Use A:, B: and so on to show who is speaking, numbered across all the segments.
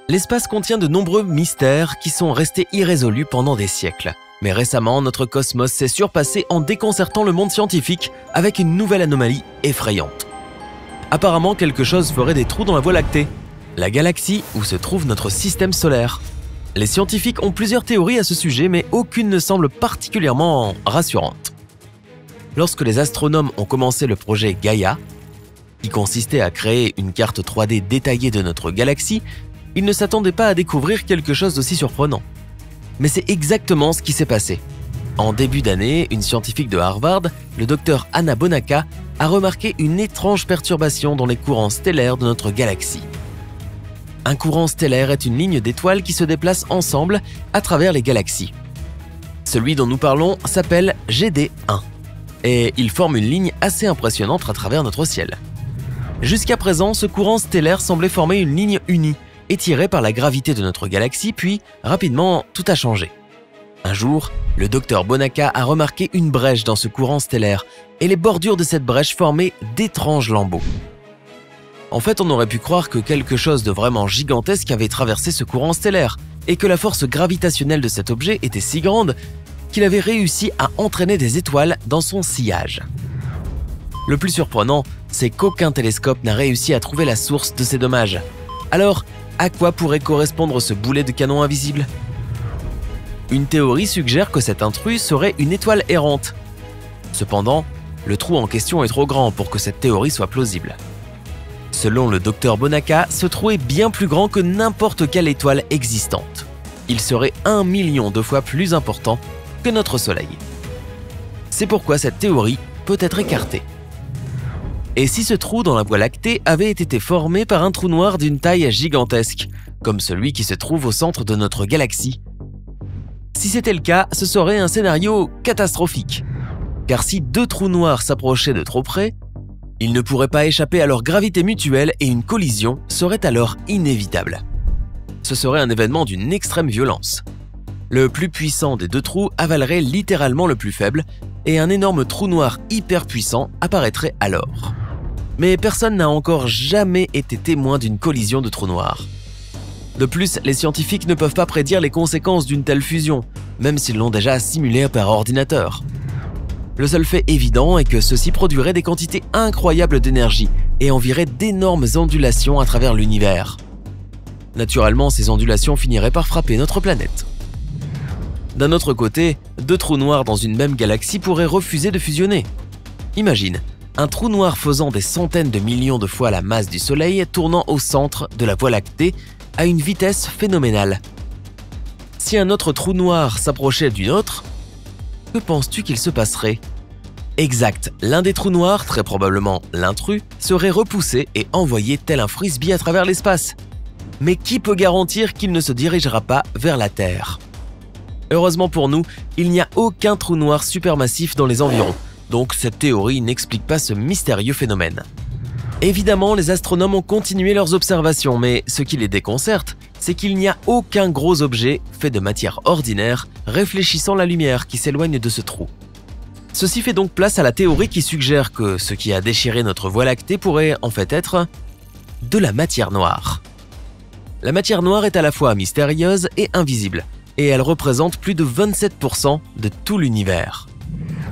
A: L'espace contient de nombreux mystères qui sont restés irrésolus pendant des siècles. Mais récemment, notre cosmos s'est surpassé en déconcertant le monde scientifique avec une nouvelle anomalie effrayante. Apparemment, quelque chose ferait des trous dans la Voie lactée, la galaxie où se trouve notre système solaire. Les scientifiques ont plusieurs théories à ce sujet, mais aucune ne semble particulièrement rassurante. Lorsque les astronomes ont commencé le projet Gaia, qui consistait à créer une carte 3D détaillée de notre galaxie, ils ne s'attendaient pas à découvrir quelque chose d'aussi surprenant. Mais c'est exactement ce qui s'est passé. En début d'année, une scientifique de Harvard, le docteur Anna Bonacca, a remarqué une étrange perturbation dans les courants stellaires de notre galaxie. Un courant stellaire est une ligne d'étoiles qui se déplacent ensemble à travers les galaxies. Celui dont nous parlons s'appelle GD1, et il forme une ligne assez impressionnante à travers notre ciel. Jusqu'à présent, ce courant stellaire semblait former une ligne unie, étirée par la gravité de notre galaxie, puis, rapidement, tout a changé. Un jour, le docteur Bonacca a remarqué une brèche dans ce courant stellaire, et les bordures de cette brèche formaient d'étranges lambeaux. En fait, on aurait pu croire que quelque chose de vraiment gigantesque avait traversé ce courant stellaire, et que la force gravitationnelle de cet objet était si grande qu'il avait réussi à entraîner des étoiles dans son sillage. Le plus surprenant, c'est qu'aucun télescope n'a réussi à trouver la source de ces dommages. Alors, à quoi pourrait correspondre ce boulet de canon invisible? Une théorie suggère que cet intrus serait une étoile errante. Cependant, le trou en question est trop grand pour que cette théorie soit plausible. Selon le docteur Bonacca, ce trou est bien plus grand que n'importe quelle étoile existante. Il serait 1 million de fois plus important que notre Soleil. C'est pourquoi cette théorie peut être écartée. Et si ce trou dans la Voie lactée avait été formé par un trou noir d'une taille gigantesque, comme celui qui se trouve au centre de notre galaxie? Si c'était le cas, ce serait un scénario catastrophique. Car si deux trous noirs s'approchaient de trop près, ils ne pourraient pas échapper à leur gravité mutuelle et une collision serait alors inévitable. Ce serait un événement d'une extrême violence. Le plus puissant des deux trous avalerait littéralement le plus faible et un énorme trou noir hyper puissant apparaîtrait alors. Mais personne n'a encore jamais été témoin d'une collision de trous noirs. De plus, les scientifiques ne peuvent pas prédire les conséquences d'une telle fusion, même s'ils l'ont déjà simulé par ordinateur. Le seul fait évident est que ceci produirait des quantités incroyables d'énergie et enverrait d'énormes ondulations à travers l'univers. Naturellement, ces ondulations finiraient par frapper notre planète. D'un autre côté, deux trous noirs dans une même galaxie pourraient refuser de fusionner. Imagine, un trou noir faisant des centaines de millions de fois la masse du Soleil tournant au centre de la Voie lactée à une vitesse phénoménale. Si un autre trou noir s'approchait d'une autre, que penses-tu qu'il se passerait? Exact, l'un des trous noirs, très probablement l'intrus, serait repoussé et envoyé tel un frisbee à travers l'espace. Mais qui peut garantir qu'il ne se dirigera pas vers la Terre? Heureusement pour nous, il n'y a aucun trou noir supermassif dans les environs, donc cette théorie n'explique pas ce mystérieux phénomène. Évidemment, les astronomes ont continué leurs observations, mais ce qui les déconcerte, c'est qu'il n'y a aucun gros objet fait de matière ordinaire réfléchissant la lumière qui s'éloigne de ce trou. Ceci fait donc place à la théorie qui suggère que ce qui a déchiré notre Voie lactée pourrait en fait être de la matière noire. La matière noire est à la fois mystérieuse et invisible, et elle représente plus de 27% de tout l'univers.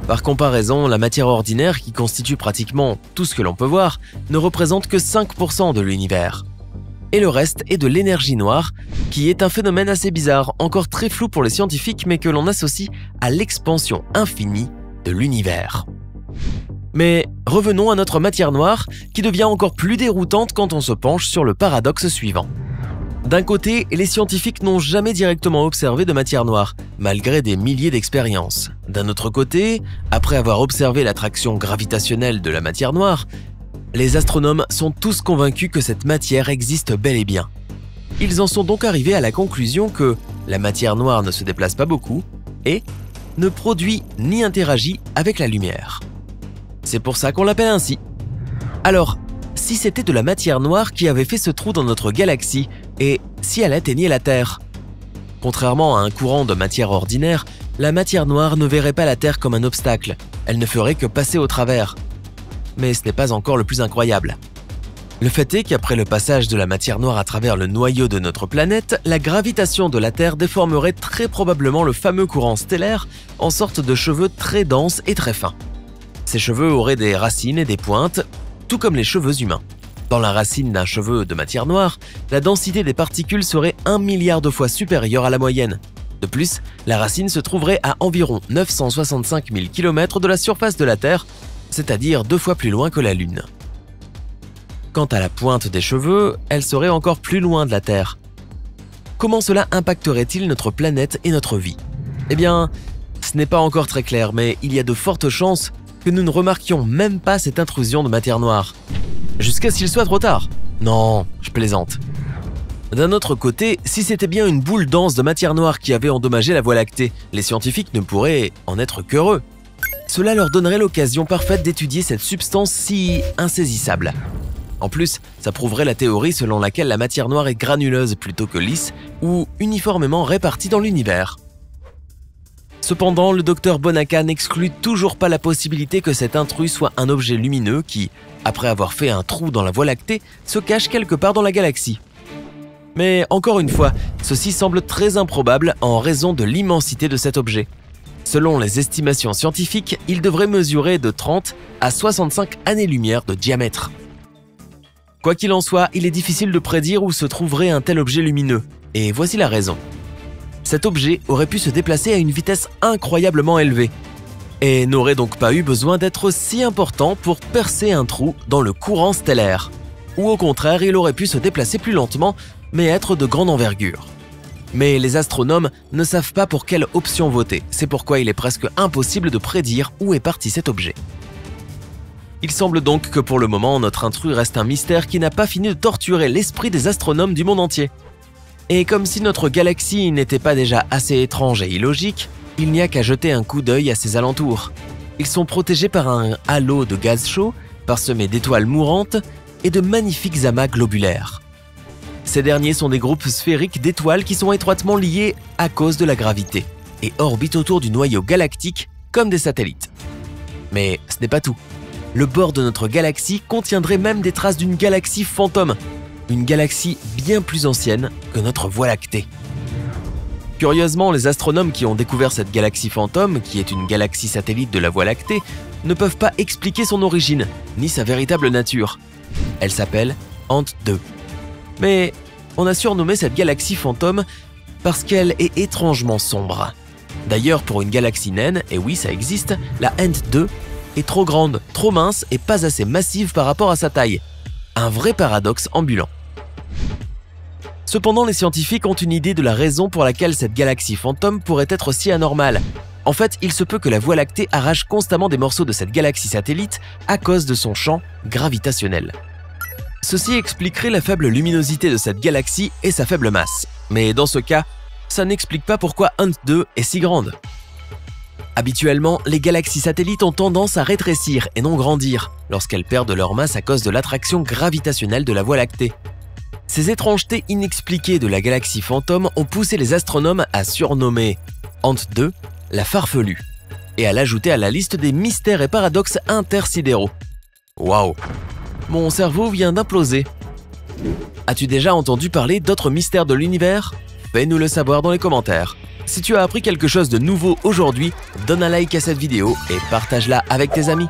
A: Par comparaison, la matière ordinaire, qui constitue pratiquement tout ce que l'on peut voir, ne représente que 5% de l'univers. Et le reste est de l'énergie noire, qui est un phénomène assez bizarre, encore très flou pour les scientifiques, mais que l'on associe à l'expansion infinie de l'univers. Mais revenons à notre matière noire, qui devient encore plus déroutante quand on se penche sur le paradoxe suivant. D'un côté, les scientifiques n'ont jamais directement observé de matière noire, malgré des milliers d'expériences. D'un autre côté, après avoir observé l'attraction gravitationnelle de la matière noire, les astronomes sont tous convaincus que cette matière existe bel et bien. Ils en sont donc arrivés à la conclusion que la matière noire ne se déplace pas beaucoup et ne produit ni interagit avec la lumière. C'est pour ça qu'on l'appelle ainsi. Alors, si c'était de la matière noire qui avait fait ce trou dans notre galaxie, et si elle atteignait la Terre? Contrairement à un courant de matière ordinaire, la matière noire ne verrait pas la Terre comme un obstacle, elle ne ferait que passer au travers. Mais ce n'est pas encore le plus incroyable. Le fait est qu'après le passage de la matière noire à travers le noyau de notre planète, la gravitation de la Terre déformerait très probablement le fameux courant stellaire en sorte de cheveux très denses et très fins. Ces cheveux auraient des racines et des pointes, tout comme les cheveux humains. Dans la racine d'un cheveu de matière noire, la densité des particules serait 1 milliard de fois supérieure à la moyenne. De plus, la racine se trouverait à environ 965 000 km de la surface de la Terre, c'est-à-dire 2 fois plus loin que la Lune. Quant à la pointe des cheveux, elle serait encore plus loin de la Terre. Comment cela impacterait-il notre planète et notre vie? Eh bien, ce n'est pas encore très clair, mais il y a de fortes chances que nous ne remarquions même pas cette intrusion de matière noire. Jusqu'à ce qu'il soit trop tard. Non, je plaisante. D'un autre côté, si c'était bien une boule dense de matière noire qui avait endommagé la Voie lactée, les scientifiques ne pourraient en être qu'heureux. Cela leur donnerait l'occasion parfaite d'étudier cette substance si insaisissable. En plus, ça prouverait la théorie selon laquelle la matière noire est granuleuse plutôt que lisse ou uniformément répartie dans l'univers. Cependant, le docteur Bonacca n'exclut toujours pas la possibilité que cet intrus soit un objet lumineux qui, après avoir fait un trou dans la Voie lactée, se cache quelque part dans la galaxie. Mais encore une fois, ceci semble très improbable en raison de l'immensité de cet objet. Selon les estimations scientifiques, il devrait mesurer de 30 à 65 années-lumière de diamètre. Quoi qu'il en soit, il est difficile de prédire où se trouverait un tel objet lumineux, et voici la raison. Cet objet aurait pu se déplacer à une vitesse incroyablement élevée, et n'aurait donc pas eu besoin d'être si important pour percer un trou dans le courant stellaire. Ou au contraire, il aurait pu se déplacer plus lentement, mais être de grande envergure. Mais les astronomes ne savent pas pour quelle option voter, c'est pourquoi il est presque impossible de prédire où est parti cet objet. Il semble donc que pour le moment, notre intrus reste un mystère qui n'a pas fini de torturer l'esprit des astronomes du monde entier. Et comme si notre galaxie n'était pas déjà assez étrange et illogique, il n'y a qu'à jeter un coup d'œil à ses alentours. Ils sont protégés par un halo de gaz chaud, parsemé d'étoiles mourantes et de magnifiques amas globulaires. Ces derniers sont des groupes sphériques d'étoiles qui sont étroitement liés à cause de la gravité et orbitent autour du noyau galactique comme des satellites. Mais ce n'est pas tout. Le bord de notre galaxie contiendrait même des traces d'une galaxie fantôme, une galaxie bien plus ancienne que notre Voie lactée. Curieusement, les astronomes qui ont découvert cette galaxie fantôme, qui est une galaxie satellite de la Voie lactée, ne peuvent pas expliquer son origine, ni sa véritable nature. Elle s'appelle Ant 2. Mais on a surnommé cette galaxie fantôme parce qu'elle est étrangement sombre. D'ailleurs, pour une galaxie naine, et oui ça existe, la Ant 2 est trop grande, trop mince et pas assez massive par rapport à sa taille. Un vrai paradoxe ambulant. Cependant, les scientifiques ont une idée de la raison pour laquelle cette galaxie fantôme pourrait être si anormale. En fait, il se peut que la Voie lactée arrache constamment des morceaux de cette galaxie satellite à cause de son champ gravitationnel. Ceci expliquerait la faible luminosité de cette galaxie et sa faible masse. Mais dans ce cas, ça n'explique pas pourquoi Ant 2 est si grande. Habituellement, les galaxies satellites ont tendance à rétrécir et non grandir lorsqu'elles perdent leur masse à cause de l'attraction gravitationnelle de la Voie lactée. Ces étrangetés inexpliquées de la galaxie fantôme ont poussé les astronomes à surnommer Ant 2 la farfelue et à l'ajouter à la liste des mystères et paradoxes intersidéraux. Waouh! Mon cerveau vient d'imploser. As-tu déjà entendu parler d'autres mystères de l'univers? Fais-nous le savoir dans les commentaires. Si tu as appris quelque chose de nouveau aujourd'hui, donne un like à cette vidéo et partage-la avec tes amis.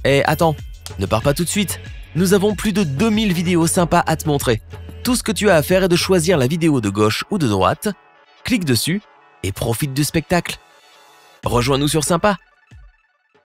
A: Et attends, ne pars pas tout de suite. Nous avons plus de 2000 vidéos sympas à te montrer. Tout ce que tu as à faire est de choisir la vidéo de gauche ou de droite, clique dessus et profite du spectacle. Rejoins-nous sur Sympa.